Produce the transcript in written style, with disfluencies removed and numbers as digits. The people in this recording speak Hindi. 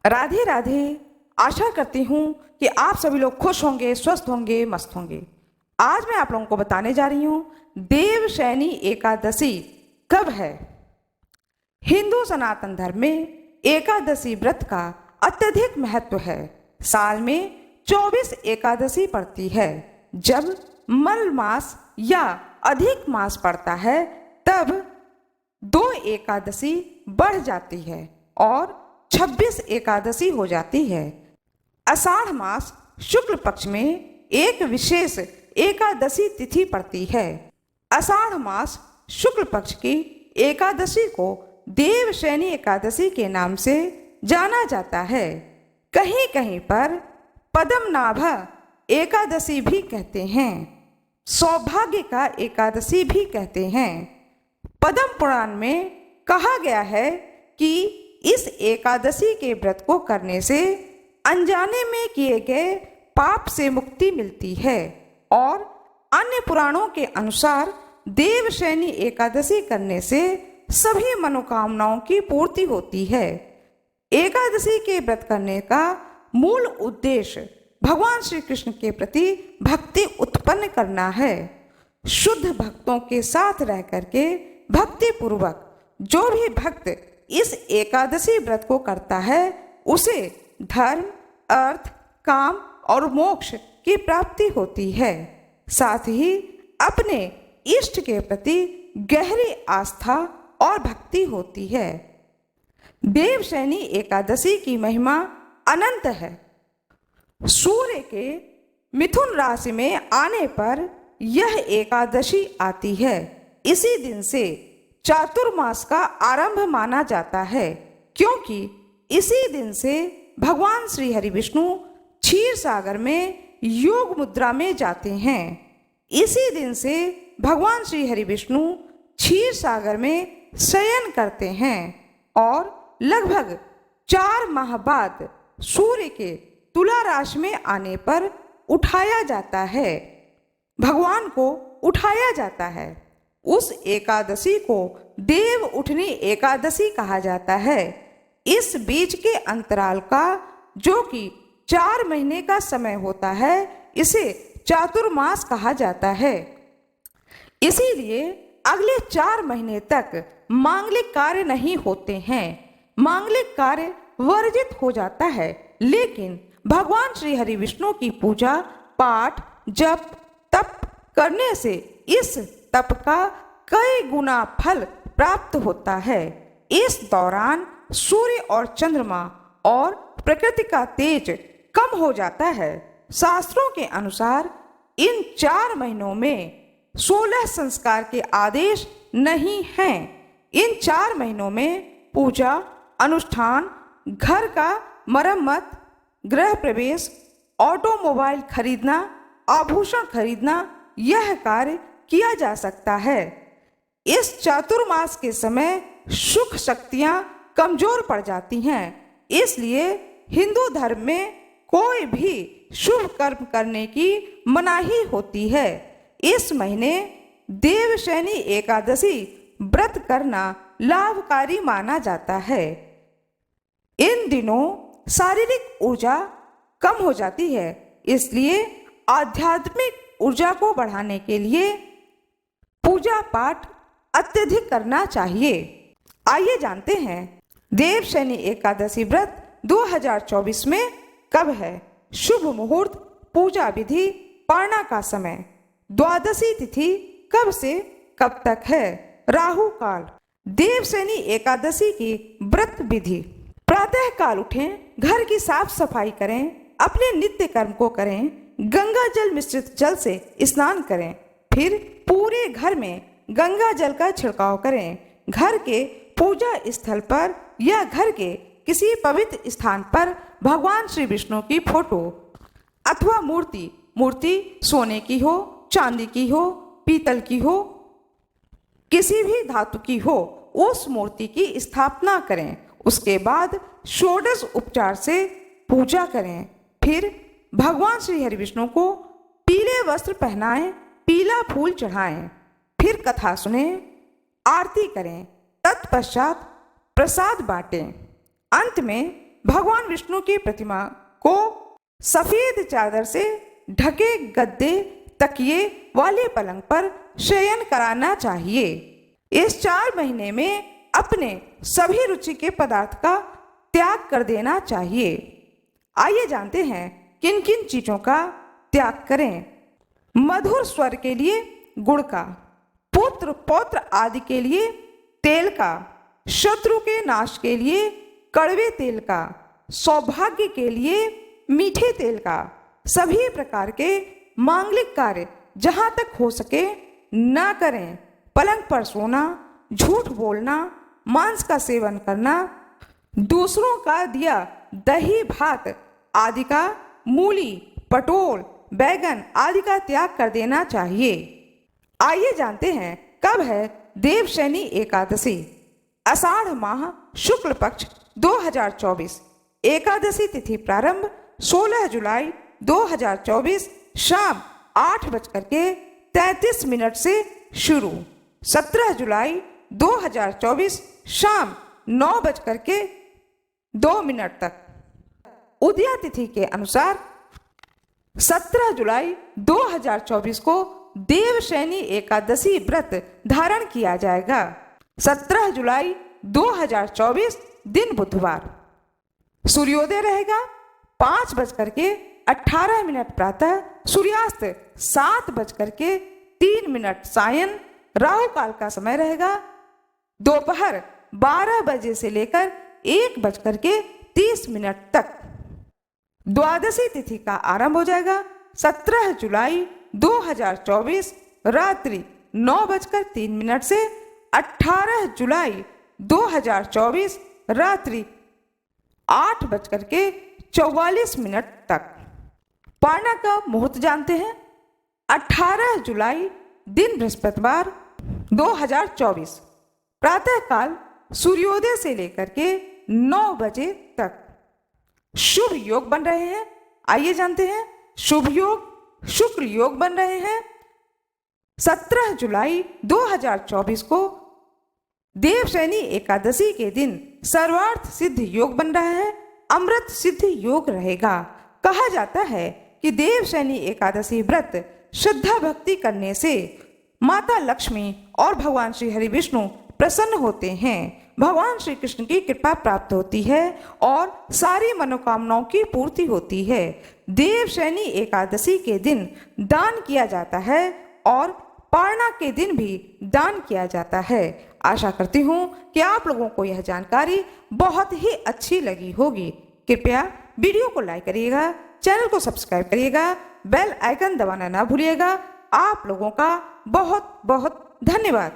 राधे राधे। आशा करती हूँ कि आप सभी लोग खुश होंगे, स्वस्थ होंगे, मस्त होंगे। आज मैं आप लोगों को बताने जा रही हूँ देवशयनी एकादशी कब है। हिंदू सनातन धर्म में एकादशी व्रत का अत्यधिक महत्व है। साल में 24 एकादशी पड़ती है। जब मल मास या अधिक मास पड़ता है तब 2 एकादशी बढ़ जाती है और 26 एकादशी हो जाती है। आषाढ़ मास शुक्ल पक्ष में एक विशेष एकादशी तिथि पड़ती है। आषाढ़ मास शुक्ल पक्ष की एकादशी को देवशयनी एकादशी के नाम से जाना जाता है। कहीं कहीं पर पद्मनाभ एकादशी भी कहते हैं, सौभाग्य का एकादशी भी कहते हैं। पद्म पुराण में कहा गया है कि इस एकादशी के व्रत को करने से अनजाने में किए गए पाप से मुक्ति मिलती है और अन्य पुराणों के अनुसार देवशयनी एकादशी करने से सभी मनोकामनाओं की पूर्ति होती है। एकादशी के व्रत करने का मूल उद्देश्य भगवान श्री कृष्ण के प्रति भक्ति उत्पन्न करना है। शुद्ध भक्तों के साथ रह करके भक्ति पूर्वक जो भी भक्त इस एकादशी व्रत को करता है उसे धर्म, अर्थ, काम और मोक्ष की प्राप्ति होती है। साथ ही अपने इष्ट के प्रति गहरी आस्था और भक्ति होती है। देवशयनी एकादशी की महिमा अनंत है। सूर्य के मिथुन राशि में आने पर यह एकादशी आती है। इसी दिन से चातुर्मास का आरंभ माना जाता है, क्योंकि इसी दिन से भगवान श्री हरि विष्णु क्षीर सागर में योग मुद्रा में जाते हैं। इसी दिन से भगवान श्री हरि विष्णु क्षीर सागर में शयन करते हैं और लगभग 4 माह बाद सूर्य के तुला राशि में आने पर उठाया जाता है। भगवान को उठाया जाता है। उस एकादशी को देव उठनी एकादशी कहा जाता है। इस बीच के अंतराल का जो कि 4 महीने का समय होता है इसे चातुर्मास कहा जाता है। इसीलिए अगले 4 महीने तक मांगलिक कार्य नहीं होते हैं। मांगलिक कार्य वर्जित हो जाता है, लेकिन भगवान श्री हरि विष्णु की पूजा पाठ जप तप करने से इस तप का कई गुना फल प्राप्त होता है। इस दौरान सूर्य और चंद्रमा और प्रकृति का तेज कम हो जाता है। शास्त्रों के अनुसार इन 4 महीनों में 16 संस्कार के आदेश नहीं हैं। इन 4 महीनों में पूजा, अनुष्ठान, घर का मरम्मत, गृह प्रवेश, ऑटोमोबाइल खरीदना, आभूषण खरीदना यह कार्य किया जा सकता है। इस चातुर्मास के समय सुख शक्तियां कमजोर पड़ जाती हैं। इसलिए हिंदू धर्म में कोई भी शुभ कर्म करने की मनाही होती है। इस महीने देवशयनी एकादशी व्रत करना लाभकारी माना जाता है। इन दिनों शारीरिक ऊर्जा कम हो जाती है, इसलिए आध्यात्मिक ऊर्जा को बढ़ाने के लिए पूजा पाठ अत्यधिक करना चाहिए। आइए जानते हैं देवशयनी एकादशी व्रत 2024 में कब है। शुभ मुहूर्त, पूजा विधि, पारणा का समय, द्वादशी तिथि कब से कब तक है, राहु काल। देवशयनी एकादशी की व्रत विधि। प्रातः काल उठें, घर की साफ सफाई करें, अपने नित्य कर्म को करें, गंगा जल मिश्रित जल से स्नान करें, फिर पूरे घर में गंगा जल का छिड़काव करें। घर के पूजा स्थल पर या घर के किसी पवित्र स्थान पर भगवान श्री विष्णु की फोटो अथवा मूर्ति सोने की हो, चांदी की हो, पीतल की हो, किसी भी धातु की हो, उस मूर्ति की स्थापना करें। उसके बाद षोडश उपचार से पूजा करें। फिर भगवान श्री हरि विष्णु को पीले वस्त्र पहनाएं, पीला फूल चढ़ाएं, फिर कथा सुने, आरती करें, तत्पश्चात प्रसाद बांटें। अंत में भगवान विष्णु की प्रतिमा को सफेद चादर से ढके गद्दे तकिए वाले पलंग पर शयन कराना चाहिए। इस 4 महीने में अपने सभी रुचि के पदार्थ का त्याग कर देना चाहिए। आइए जानते हैं किन किन चीजों का त्याग करें। मधुर स्वर के लिए गुड़ का, पुत्र पौत्र आदि के लिए तेल का, शत्रु के नाश के लिए कड़वे तेल का, सौभाग्य के लिए मीठे तेल का, सभी प्रकार के मांगलिक कार्य जहां तक हो सके ना करें। पलंग पर सोना, झूठ बोलना, मांस का सेवन करना, दूसरों का दिया दही भात आदि का, मूली, पटोल, बैगन आदि का त्याग कर देना चाहिए। आइए जानते हैं कब है देवशयनी एकादशी। आषाढ़ माह शुक्ल पक्ष 2024। एकादशी तिथि प्रारंभ 16 जुलाई 2024 शाम 8:33 से शुरू। 17 जुलाई 2024 शाम 9:02 तक। उदया तिथि के अनुसार 17 जुलाई 2024 को देवशयनी एकादशी व्रत धारण किया जाएगा। 17 जुलाई 2024 दिन बुधवार। सूर्योदय रहेगा 5:18 प्रातः, सूर्यास्त 7:03 सायं। राहु काल का समय रहेगा दोपहर 12 बजे से लेकर 1:30 तक। द्वादशी तिथि का आरंभ हो जाएगा 17 जुलाई 2024 रात्रि 9:03 से 18 जुलाई 2024 रात्रि 8:44 तक। पारना का मुहूर्त जानते हैं। 18 जुलाई दिन बृहस्पतिवार 2024 प्रातः काल सूर्योदय से लेकर के 9 बजे तक। शुभ योग बन रहे हैं। आइए जानते हैं शुभ योग। शुक्र योग बन रहे हैं 17 जुलाई 2024 को देवशयनी एकादशी के दिन सर्वार्थ सिद्ध योग बन रहा है। अमृत सिद्ध योग रहेगा। कहा जाता है कि देवशयनी एकादशी व्रत श्रद्धा भक्ति करने से माता लक्ष्मी और भगवान श्री हरि विष्णु प्रसन्न होते हैं। भगवान श्री कृष्ण की कृपा प्राप्त होती है और सारी मनोकामनाओं की पूर्ति होती है। देवशयनी एकादशी के दिन दान किया जाता है और पारना के दिन भी दान किया जाता है। आशा करती हूँ कि आप लोगों को यह जानकारी बहुत ही अच्छी लगी होगी। कृपया वीडियो को लाइक करिएगा, चैनल को सब्सक्राइब करिएगा, बेल आइकन दबाना ना भूलिएगा। आप लोगों का बहुत बहुत धन्यवाद।